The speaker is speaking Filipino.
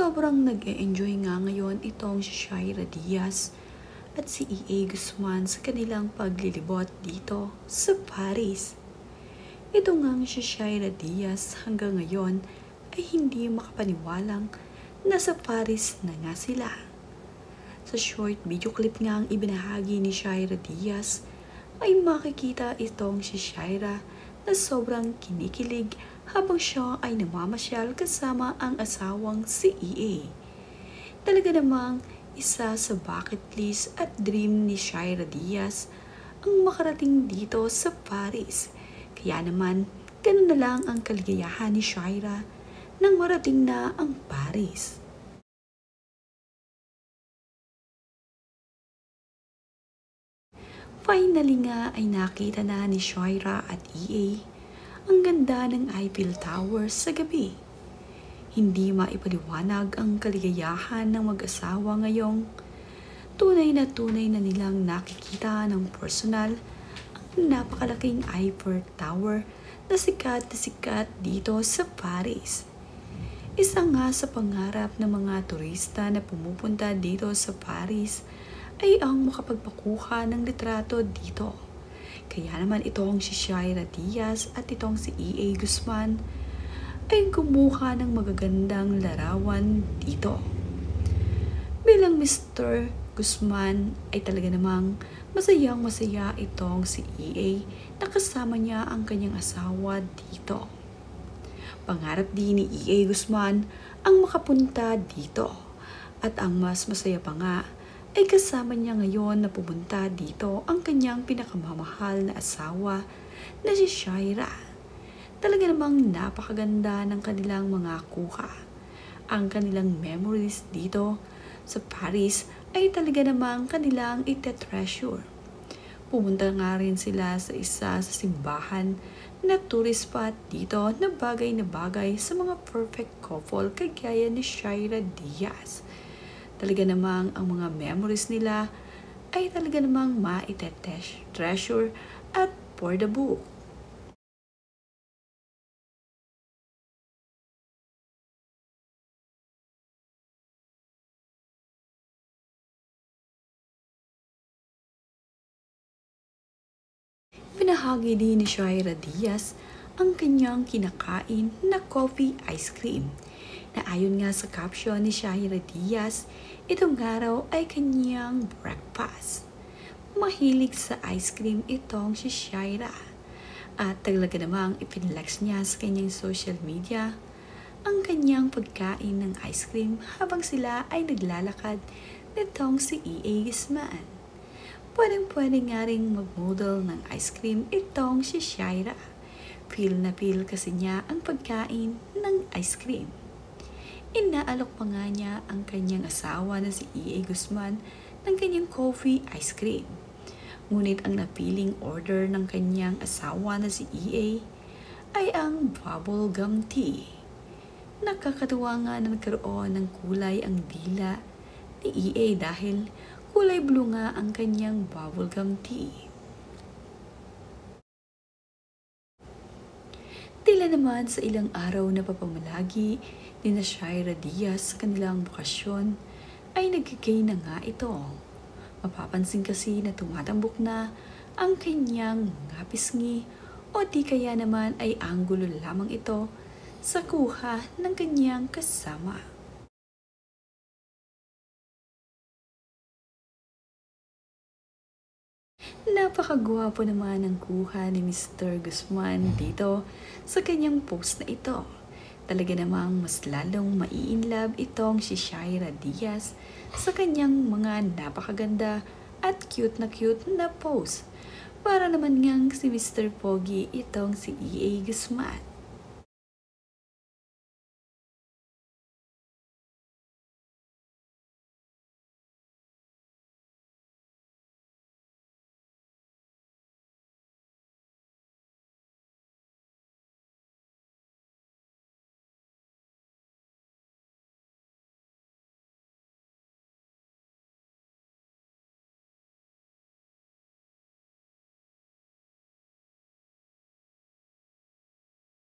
Sobrang nag-e-enjoy nga ngayon itong si Shaira Diaz at si E.A. Guzman sa kanilang paglilibot dito sa Paris. Ito ngang si Shaira Diaz hanggang ngayon ay hindi makapaniwalang nasa Paris na nga sila. Sa short video clip nga ang ibinahagi ni Shaira Diaz ay makikita itong si Shaira na sobrang kinikilig habang siya ay namamasyal kasama ang asawang si E.A. Talaga namang isa sa bucket list at dream ni Shaira Diaz ang makarating dito sa Paris. Kaya naman, ganun na lang ang kaligayahan ni Shaira nang marating na ang Paris. Finally nga ay nakita na ni Shaira at E.A. ang ganda ng Eiffel Tower sa gabi. Hindi maipaliwanag ang kaligayahan ng mag-asawa ngayong tunay na nilang nakikita ng personal ang napakalaking Eiffel Tower na sikat dito sa Paris. Isa nga sa pangarap ng mga turista na pumupunta dito sa Paris ay ang makapagpakuha ng litrato dito. Kaya naman itong si Shaira Diaz at itong si E.A. Guzman ay kumuha ng magagandang larawan dito. Bilang Mr. Guzman ay talaga namang masayang-masaya itong si E.A. na kasama niya ang kanyang asawa dito. Pangarap din ni E.A. Guzman ang makapunta dito at ang mas masaya pa nga ay kasama niya ngayon na pumunta dito ang kanyang pinakamamahal na asawa na si Shaira. Talaga namang napakaganda ng kanilang mga kuha. Ang kanilang memories dito sa Paris ay talaga namang kanilang ite-treasure. Pumunta nga rin sila sa isa sa simbahan na tourist spot dito na bagay sa mga perfect couple kagaya ni Shaira Diaz. Talaga namang ang mga memories nila ay talaga namang ma-treasure at for the book. Pinahagi din ni Shaira Diaz ang kanyang kinakain na coffee ice cream na ayon nga sa caption ni Shaira Diaz, itong araw ay kanyang breakfast. Mahilig sa ice cream itong si Shaira at talaga namang ipinlex niya sa kanyang social media ang kanyang pagkain ng ice cream habang sila ay naglalakad nitong si E.A. Guzman. Pwedeng-pwede nga rin mag-model ng ice cream itong si Shaira. Feel na feel kasi niya ang pagkain ng ice cream. Inaalok pa nga niya ang kanyang asawa na si E.A. Guzman ng kanyang coffee ice cream. Ngunit ang napiling order ng kanyang asawa na si E.A. ay ang bubble gum tea. Nakakatuwa nga na nagkaroon ng kulay ang dila ni E.A. dahil kulay blue nga ang kanyang bubble gum tea. Tila naman sa ilang araw na papamalagi ni Shaira Diaz sa kanilang bakasyon ay nagkikay na nga ito. Mapapansin kasi na tumatambok na ang kanyang mga pisngi o di kaya naman ay anggulo lamang ito sa kuha ng kanyang kasama. Napakagwapo naman ang kuha ni Mr. Guzman dito sa kanyang post na ito. Talaga namang mas lalong mai-inlove itong si Shaira Diaz sa kanyang mga napakaganda at cute na post. Para naman ngang si Mr. Pogi itong si E.A. Guzman.